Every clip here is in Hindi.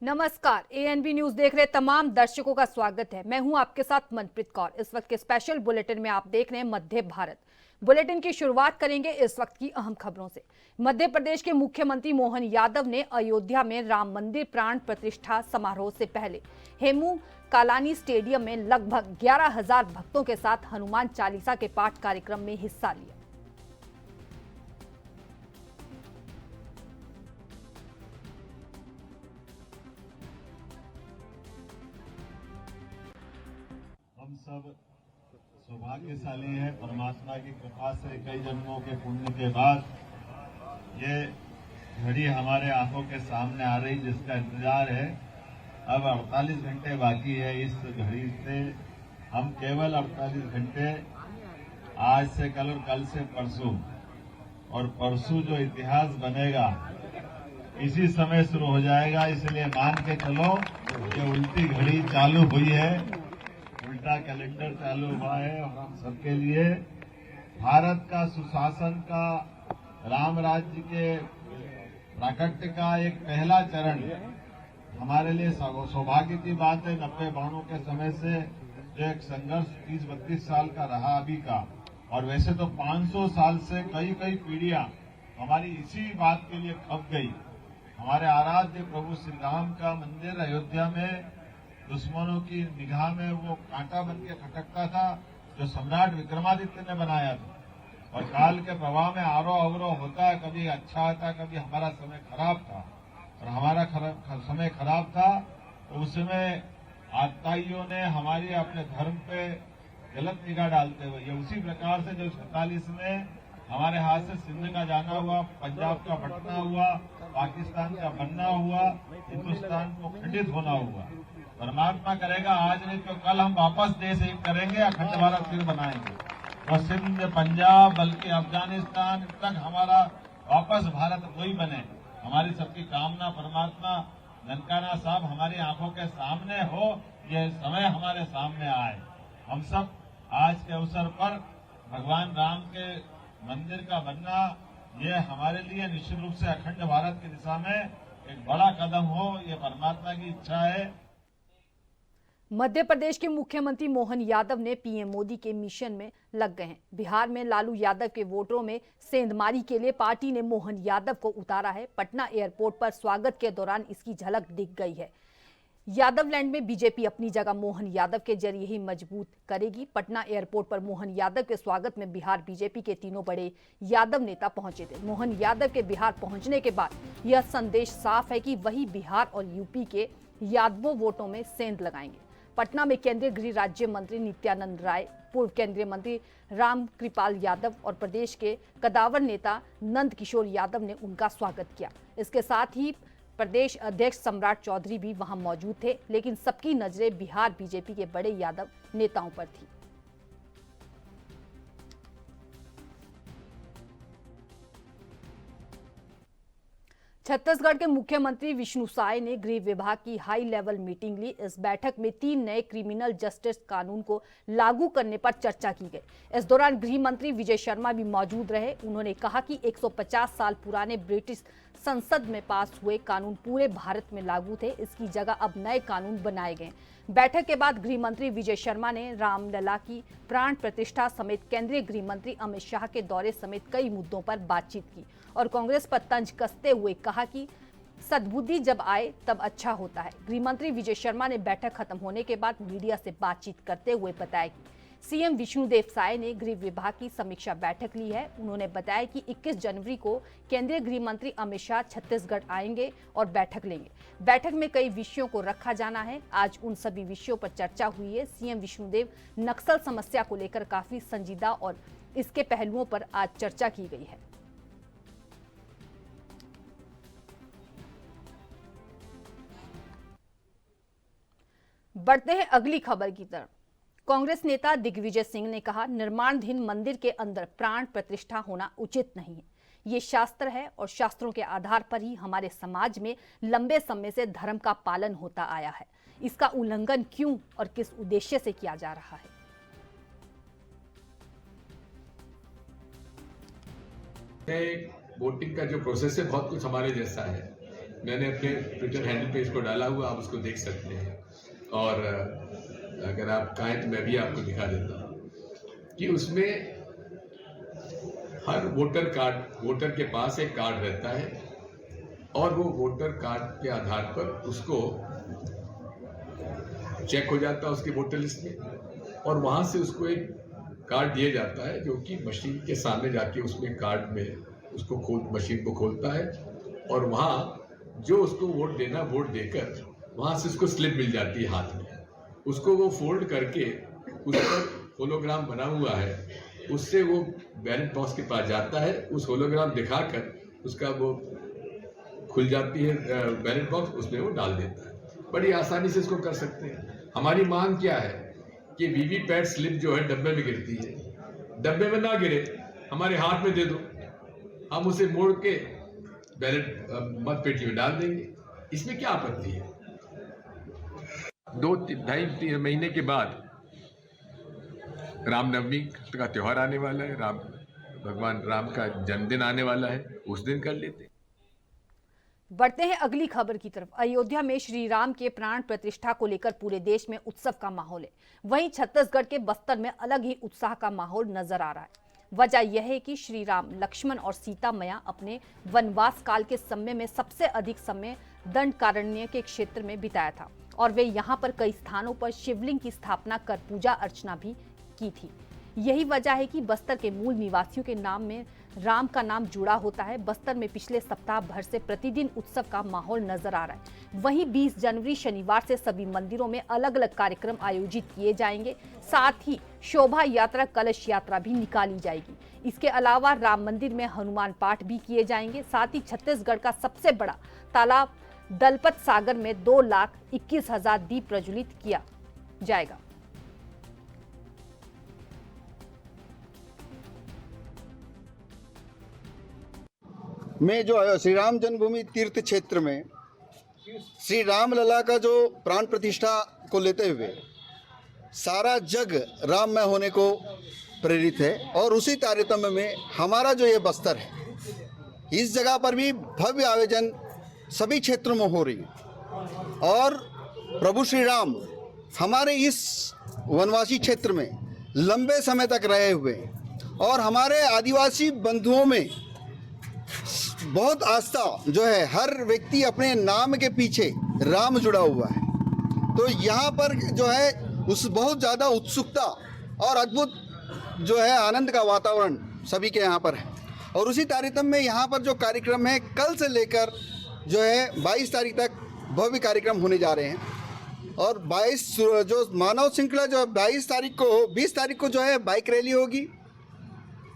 नमस्कार, एएनबी न्यूज देख रहे तमाम दर्शकों का स्वागत है। मैं हूं आपके साथ मनप्रीत कौर। इस वक्त के स्पेशल बुलेटिन में आप देख रहे हैं मध्य भारत। बुलेटिन की शुरुआत करेंगे इस वक्त की अहम खबरों से। मध्य प्रदेश के मुख्यमंत्री मोहन यादव ने अयोध्या में राम मंदिर प्राण प्रतिष्ठा समारोह से पहले हेमू कालानी स्टेडियम में लगभग 11,000 भक्तों के साथ हनुमान चालीसा के पाठ कार्यक्रम में हिस्सा लिया। हम सब सौभाग्यशाली हैं। परमात्मा की कृपा से कई जन्मों के पुण्य के बाद ये घड़ी हमारे आंखों के सामने आ रही, जिसका इंतजार है। अब 48 घंटे बाकी है। इस घड़ी से हम केवल 48 घंटे, आज से कल और कल से परसों, और परसों जो इतिहास बनेगा इसी समय शुरू हो जाएगा। इसलिए मान के चलो कि उल्टी घड़ी चालू हुई है, उल्टा कैलेंडर चालू हुआ है। और हम सबके लिए भारत का सुशासन का, राम राज्य के प्राकट्य का एक पहला चरण हमारे लिए सौभाग्य की बात है। 90-92 के समय से जो एक संघर्ष 30-32 साल का रहा अभी का, और वैसे तो 500 साल से कई पीढ़ियां हमारी इसी बात के लिए खप गई। हमारे आराध्य प्रभु श्री राम का मंदिर अयोध्या में दुश्मनों की निगाह में वो कांटा बन के खटकता था, जो सम्राट विक्रमादित्य ने बनाया था। और काल के प्रवाह में आरोह अवरोह होता, कभी अच्छा आता, कभी हमारा समय खराब था। और हमारा समय खराब था तो उस समय आताइयों ने हमारी अपने धर्म पे गलत निगाह डालते हुए, ये उसी प्रकार से जो 47 में हमारे हाथ से सिंध का जाना हुआ, पंजाब का बंटना हुआ, पाकिस्तान का बनना हुआ, हिंदुस्तान को खंडित होना हुआ। परमात्मा करेगा आज नहीं तो कल हम वापस देश एक करेंगे, अखंड भारत फिर बनाएंगे। और सिंध, पंजाब, बल्कि अफगानिस्तान तक हमारा वापस भारत वही बने। हमारी सबकी कामना परमात्मा ननकाना साहब हमारी आंखों के सामने हो, ये समय हमारे सामने आए। हम सब आज के अवसर पर भगवान राम के मंदिर का बनना, ये हमारे लिए निश्चित रूप से अखंड भारत की दिशा में एक बड़ा कदम हो, ये परमात्मा की इच्छा है। मध्य प्रदेश के मुख्यमंत्री मोहन यादव ने पीएम मोदी के मिशन में लग गए हैं। बिहार में लालू यादव के वोटरों में सेंधमारी के लिए पार्टी ने मोहन यादव को उतारा है। पटना एयरपोर्ट पर स्वागत के दौरान इसकी झलक दिख गई है। यादवलैंड में बीजेपी अपनी जगह मोहन यादव के जरिए ही मजबूत करेगी। पटना एयरपोर्ट पर मोहन यादव के स्वागत में बिहार बीजेपी के तीनों बड़े यादव नेता पहुंचे थे। मोहन यादव के बिहार पहुंचने के बाद यह संदेश साफ है कि वही बिहार और यूपी के यादवों वोटों में सेंध लगाएंगे। पटना में केंद्रीय गृह राज्य मंत्री नित्यानंद राय, पूर्व केंद्रीय मंत्री राम कृपाल यादव और प्रदेश के कदावर नेता नंद किशोर यादव ने उनका स्वागत किया। इसके साथ ही प्रदेश अध्यक्ष सम्राट चौधरी भी वहां मौजूद थे, लेकिन सबकी नजरें बिहार बीजेपी के बड़े यादव नेताओं पर थी। छत्तीसगढ़ के मुख्यमंत्री विष्णु साय ने गृह विभाग की हाई लेवल मीटिंग ली। इस बैठक में 3 नए क्रिमिनल जस्टिस कानून को लागू करने पर चर्चा की गई। इस दौरान गृह मंत्री विजय शर्मा भी मौजूद रहे। उन्होंने कहा कि 150 साल पुराने ब्रिटिश संसद में पास हुए कानून पूरे भारत में लागू थे, इसकी जगह अब नए कानून बनाए गए। बैठक के बाद गृह मंत्री विजय शर्मा ने रामलला की प्राण प्रतिष्ठा समेत केंद्रीय गृह मंत्री अमित शाह के दौरे समेत कई मुद्दों पर बातचीत की और कांग्रेस पर तंज कसते हुए कहा कि सद्बुद्धि जब आए तब अच्छा होता है। गृह मंत्री विजय शर्मा ने बैठक खत्म होने के बाद मीडिया से बातचीत करते हुए बताया कि सीएम विष्णुदेव साय ने गृह विभाग की समीक्षा बैठक ली है। उन्होंने बताया कि 21 जनवरी को केंद्रीय गृह मंत्री अमित शाह छत्तीसगढ़ आएंगे और बैठक लेंगे। बैठक में कई विषयों को रखा जाना है। आज उन सभी विषयों पर चर्चा हुई है। सीएम विष्णुदेव नक्सल समस्या को लेकर काफी संजीदा और इसके पहलुओं पर आज चर्चा की गई है। बढ़ते हैं अगली खबर की तरफ। कांग्रेस नेता दिग्विजय सिंह ने कहा, निर्माणाधीन मंदिर के अंदर प्राण प्रतिष्ठा होना उचित नहीं है। ये शास्त्र है और शास्त्रों के आधार पर ही हमारे समाज में लंबे समय से धर्म का पालन होता आया है। इसका उल्लंघन क्यों और किस उद्देश्य से किया जा रहा है? वोटिंग का जो प्रोसेस है बहुत कुछ हमारे जैसा है। मैंने अपने ट्विटर हैंडल पे इसको डाला हुआ, आप उसको देख सकते हैं। और अगर आप चाहें तो मैं भी आपको दिखा देता हूँ कि उसमें हर वोटर के पास एक कार्ड रहता है और वो वोटर कार्ड के आधार पर उसको चेक हो जाता है उसकी वोटर लिस्ट में, और वहाँ से उसको एक कार्ड दिया जाता है जो कि मशीन के सामने जाके उसमें कार्ड में उसको मशीन को खोलता है, और वहाँ जो उसको वोट देना वोट देकर वहाँ से उसको स्लिप मिल जाती है हाथ में। उसको वो फोल्ड करके उस पर होलोग्राम बना हुआ है, उससे वो बैलेट बॉक्स के पास जाता है, उस होलोग्राम दिखाकर उसका वो खुल जाती है बैलेट बॉक्स, उसमें वो डाल देता है। बड़ी आसानी से इसको कर सकते हैं। हमारी मांग क्या है कि वीवीपैट स्लिप जो है डब्बे में गिरती है, डब्बे में ना गिरे, हमारे हाथ में दे दो, हम उसे मोड़ के बैलेट मत पेटी में डाल देंगे। इसमें क्या आपत्ति है? 2-2.5 महीने के बाद रामनवमी का त्योहार आने वाला है, भगवान राम का जन्मदिन आने वाला है, उस दिन कर लेते हैं। बढ़ते हैं अगली खबर की तरफ। अयोध्या में श्री राम के प्राण प्रतिष्ठा को लेकर पूरे देश में उत्सव का माहौल है। वहीं छत्तीसगढ़ के बस्तर में अलग ही उत्साह का माहौल नजर आ रहा है। वजह यह है कि श्री राम, लक्ष्मण और सीता मैया अपने वनवास काल के समय में सबसे अधिक समय दंडकारण्य के क्षेत्र में बिताया था और वे यहाँ पर कई स्थानों पर शिवलिंग की स्थापना कर पूजा अर्चना भी की थी। यही वजह है कि बस्तर के मूल निवासियों के नाम में राम का नाम जुड़ा होता है। बस्तर में पिछले सप्ताह भर से प्रतिदिन उत्सव का माहौल नजर आ रहा है। वहीं 20 जनवरी शनिवार से सभी मंदिरों में अलग अलग कार्यक्रम आयोजित किए जाएंगे। साथ ही शोभा यात्रा, कलश यात्रा भी निकाली जाएगी। इसके अलावा राम मंदिर में हनुमान पाठ भी किए जाएंगे। साथ ही छत्तीसगढ़ का सबसे बड़ा तालाब दलपत सागर में 2,21,000 दीप प्रज्वलित किया जाएगा। में जो श्री राम जन्मभूमि तीर्थ क्षेत्र में श्री राम लला का जो प्राण प्रतिष्ठा को लेते हुए सारा जग राममय होने को प्रेरित है, और उसी तारतम्य में हमारा जो ये बस्तर है, इस जगह पर भी भव्य आयोजन सभी क्षेत्रों में हो रही है। और प्रभु श्री राम हमारे इस वनवासी क्षेत्र में लंबे समय तक रहे हुए, और हमारे आदिवासी बंधुओं में बहुत आस्था जो है, हर व्यक्ति अपने नाम के पीछे राम जुड़ा हुआ है। तो यहाँ पर जो है उस बहुत ज़्यादा उत्सुकता और अद्भुत जो है आनंद का वातावरण सभी के यहाँ पर है। और उसी तारतम्य में यहाँ पर जो कार्यक्रम है, कल से लेकर जो है 22 तारीख तक भव्य कार्यक्रम होने जा रहे हैं। और 22 जो मानव श्रृंखला जो 20 तारीख को जो है बाइक रैली होगी,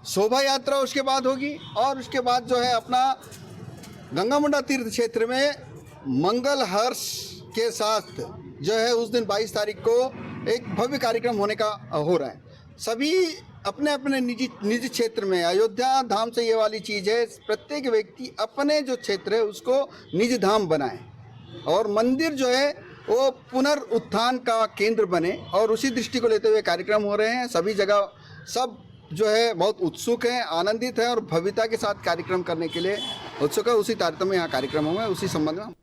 शोभा यात्रा उसके बाद होगी, और उसके बाद जो है अपना गंगामुंडा तीर्थ क्षेत्र में मंगल हर्ष के साथ जो है उस दिन 22 तारीख को एक भव्य कार्यक्रम होने का हो रहा है। सभी अपने अपने निजी क्षेत्र में, अयोध्या धाम से ये वाली चीज़ है, प्रत्येक व्यक्ति अपने जो क्षेत्र है उसको निज धाम बनाए और मंदिर जो है वो पुनरुत्थान का केंद्र बने, और उसी दृष्टि को लेते हुए कार्यक्रम हो रहे हैं। सभी जगह सब जो है बहुत उत्सुक है, आनंदित है और भव्यता के साथ कार्यक्रम करने के लिए उत्सुक है। उसी तारतम्य में यहाँ कार्यक्रम होंगे, उसी संबंध में।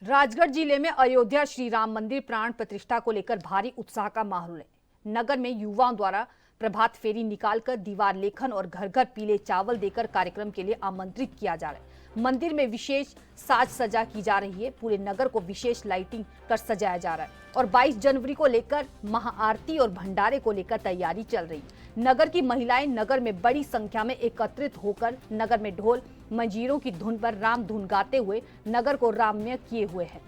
राजगढ़ जिले में अयोध्या श्री राम मंदिर प्राण प्रतिष्ठा को लेकर भारी उत्साह का माहौल है। नगर में युवाओं द्वारा प्रभात फेरी निकालकर दीवार लेखन और घर घर पीले चावल देकर कार्यक्रम के लिए आमंत्रित किया जा रहा है। मंदिर में विशेष साज सजा की जा रही है। पूरे नगर को विशेष लाइटिंग कर सजाया जा रहा है और 22 जनवरी को लेकर महाआरती और भंडारे को लेकर तैयारी चल रही है। नगर की महिलाएं नगर में बड़ी संख्या में एकत्रित होकर नगर में ढोल मंजीरों की धुन पर राम धुन गाते हुए नगर को राममय किए हुए हैं।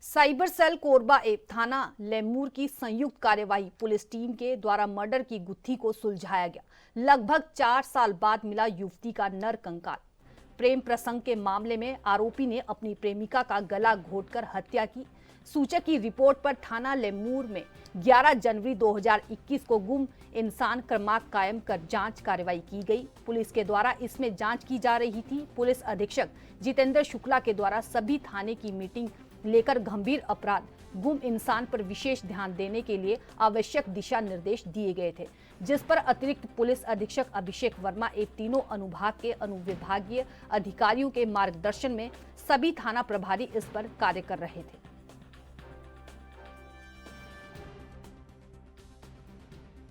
साइबर सेल कोरबा एवं थाना लेमूर की संयुक्त कार्यवाही पुलिस टीम के द्वारा मर्डर की गुत्थी को सुलझाया गया। लगभग 4 साल बाद मिला युवती का नर कंकाल। प्रेम प्रसंग के मामले में आरोपी ने अपनी प्रेमिका का गला घोंटकर हत्या की। सूचक की रिपोर्ट पर थाना लेमूर में 11 जनवरी 2021 को गुम इंसान क्रमांक कायम कर जांच कार्रवाई की गई। पुलिस के द्वारा इसमें जांच की जा रही थी। पुलिस अधीक्षक जितेंद्र शुक्ला के द्वारा सभी थाने की मीटिंग लेकर गंभीर अपराध गुम इंसान पर विशेष ध्यान देने के लिए आवश्यक दिशा निर्देश दिए गए थे, जिस पर अतिरिक्त पुलिस अधीक्षक अभिषेक वर्मा एवं तीनों अनुभाग के अनुविभागीय अधिकारियों के मार्गदर्शन में सभी थाना प्रभारी इस पर कार्य कर रहे थे।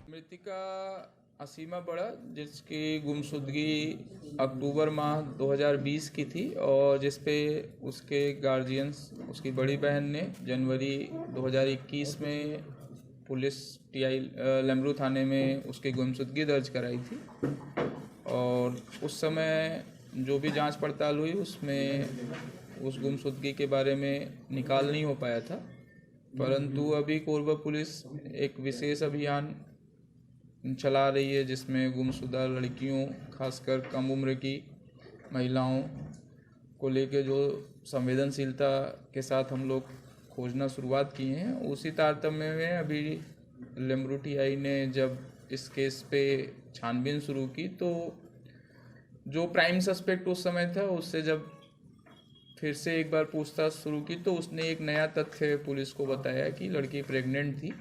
मृतिका असीमा बड़ा, जिसकी गुमशुदगी अक्टूबर माह 2020 की थी और जिस पे उसके गार्जियंस, उसकी बड़ी बहन ने जनवरी 2021 में पुलिस टीआई लेमरू थाने में उसकी गुमशुदगी दर्ज कराई थी। और उस समय जो भी जांच पड़ताल हुई उसमें उस गुमशुदगी के बारे में निकाल नहीं हो पाया था, परंतु अभी कोरबा पुलिस एक विशेष अभियान चला रही है जिसमें गुमशुदा लड़कियों, खासकर कम उम्र की महिलाओं को लेकर जो संवेदनशीलता के साथ हम लोग खोजना शुरुआत किए हैं, उसी तारतम्य में अभी लेमरू टीआई ने जब इस केस पे छानबीन शुरू की तो जो प्राइम सस्पेक्ट उस समय था उससे जब फिर से एक बार पूछताछ शुरू की तो उसने एक नया तथ्य पुलिस को बताया कि लड़की प्रेग्नेंट थी।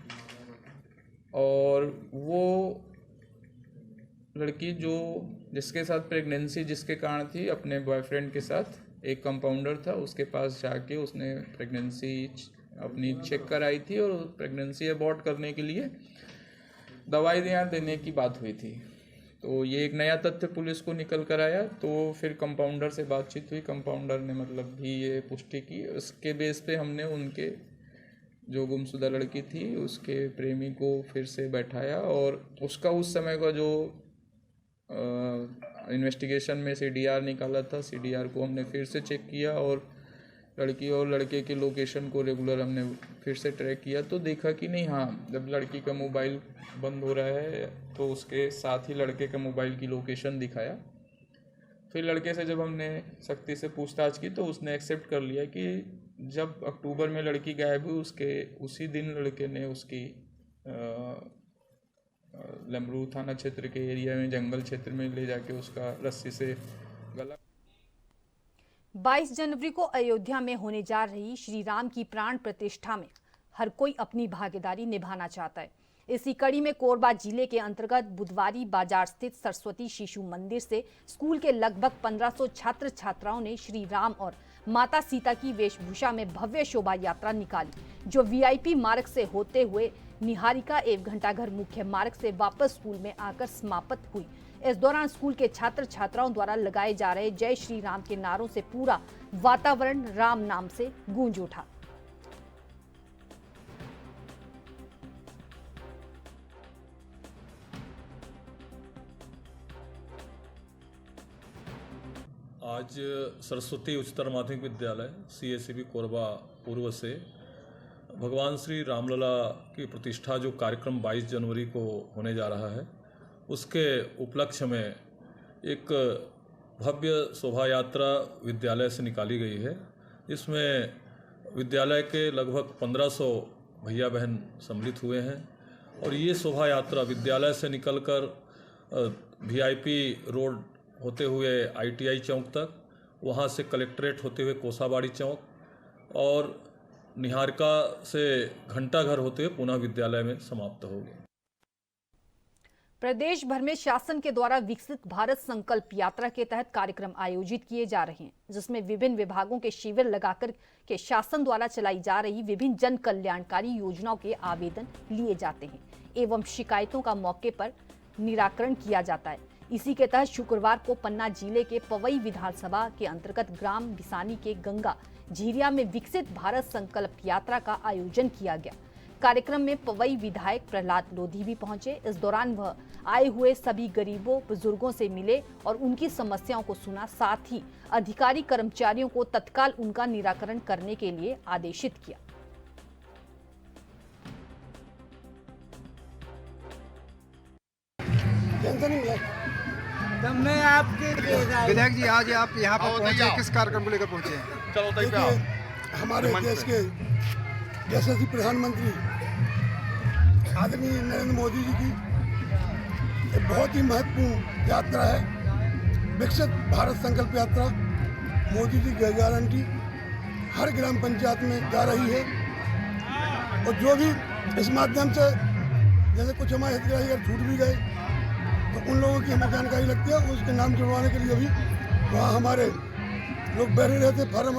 और वो लड़की जो जिसके साथ प्रेगनेंसी जिसके कारण थी, अपने बॉयफ्रेंड के साथ एक कंपाउंडर था उसके पास जाके उसने प्रेगनेंसी अपनी चेक कराई थी और प्रेगनेंसी अबॉर्ट करने के लिए दवाइयाँ देने की बात हुई थी। तो ये एक नया तथ्य पुलिस को निकल कर आया। तो फिर कंपाउंडर से बातचीत हुई, कंपाउंडर ने मतलब भी ये पुष्टि की। उसके बेस पे हमने उनके जो गुमशुदा लड़की थी उसके प्रेमी को फिर से बैठाया और उसका उस समय का जो इन्वेस्टिगेशन में सीडीआर निकाला था, सीडीआर को हमने फिर से चेक किया और लड़की और लड़के के लोकेशन को रेगुलर हमने फिर से ट्रैक किया तो देखा कि नहीं, हाँ, जब लड़की का मोबाइल बंद हो रहा है तो उसके साथ ही लड़के का मोबाइल की लोकेशन दिखाया। फिर लड़के से जब हमने सख्ती से पूछताछ की तो उसने एक्सेप्ट कर लिया कि जब अक्टूबर में लड़की गायब हुई उसके उसी दिन लड़के ने उसकी लेमरू थाना क्षेत्र के एरिया में जंगल क्षेत्र में ले जाके उसका रस्सी से गला। 22 जनवरी को अयोध्या में होने जा रही श्री राम की प्राण प्रतिष्ठा में हर कोई अपनी भागीदारी निभाना चाहता है। इसी कड़ी में कोरबा जिले के अंतर्गत बुधवारी बाजार स्थित सरस्वती शिशु मंदिर से स्कूल के लगभग 1500 छात्र छात्राओं ने श्री राम और माता सीता की वेशभूषा में भव्य शोभा यात्रा निकाली, जो वीआईपी मार्ग से होते हुए निहारिका एवं घंटाघर मुख्य मार्ग से वापस स्कूल में आकर समाप्त हुई। इस दौरान स्कूल के छात्र छात्राओं द्वारा लगाए जा रहे जय श्री राम के नारों से पूरा वातावरण राम नाम से गूंज उठा। आज सरस्वती उच्चतर माध्यमिक विद्यालय CSCB कोरबा पूर्व से भगवान श्री रामलला की प्रतिष्ठा जो कार्यक्रम 22 जनवरी को होने जा रहा है उसके उपलक्ष्य में एक भव्य शोभा यात्रा विद्यालय से निकाली गई है। इसमें विद्यालय के लगभग 1500 भैया बहन सम्मिलित हुए हैं और ये शोभा यात्रा विद्यालय से निकलकर VIP रोड होते हुए ITI चौक तक, वहाँ से कलेक्ट्रेट होते हुए कोसाबाड़ी चौक और निहारिका से घंटाघर होते हुए पुनः विद्यालय में समाप्त होगी। प्रदेश भर में शासन के द्वारा विकसित भारत संकल्प यात्रा के तहत कार्यक्रम आयोजित किए जा रहे हैं, जिसमें विभिन्न विभागों के शिविर लगाकर के शासन द्वारा चलाई जा रही विभिन्न जन कल्याणकारी योजनाओं के आवेदन लिए जाते हैं एवं शिकायतों का मौके पर निराकरण किया जाता है। इसी के तहत शुक्रवार को पन्ना जिले के पवई विधानसभा के अंतर्गत ग्राम बिसानी के गंगा झीरिया में विकसित भारत संकल्प यात्रा का आयोजन किया गया। कार्यक्रम में पवई विधायक प्रहलाद लोधी भी पहुंचे। इस दौरान वह आए हुए सभी गरीबों बुजुर्गों से मिले और उनकी समस्याओं को सुना, साथ ही अधिकारी कर्मचारियों को तत्काल उनका निराकरण करने के लिए आदेशित किया। मैं आपके विधायक जी, आज आप यहाँ पर पहुँचे, किस कार्यक्रम को लेकर पहुँचे हैं? देखिए, हमारे देश के यशस्वी प्रधानमंत्री आदरणीय नरेंद्र मोदी जी की एक बहुत ही महत्वपूर्ण यात्रा है, विकसित भारत संकल्प यात्रा। मोदी जी की गारंटी हर ग्राम पंचायत में जा रही है और जो भी इस माध्यम से जैसे कुछ हमारे हितग्राही अगर छूट भी गए तो उन लोगों की हमें जानकारी लगती है, उसके नाम जुड़वाने के लिए भी वहाँ हमारे लोग बैठे रहते, फार्म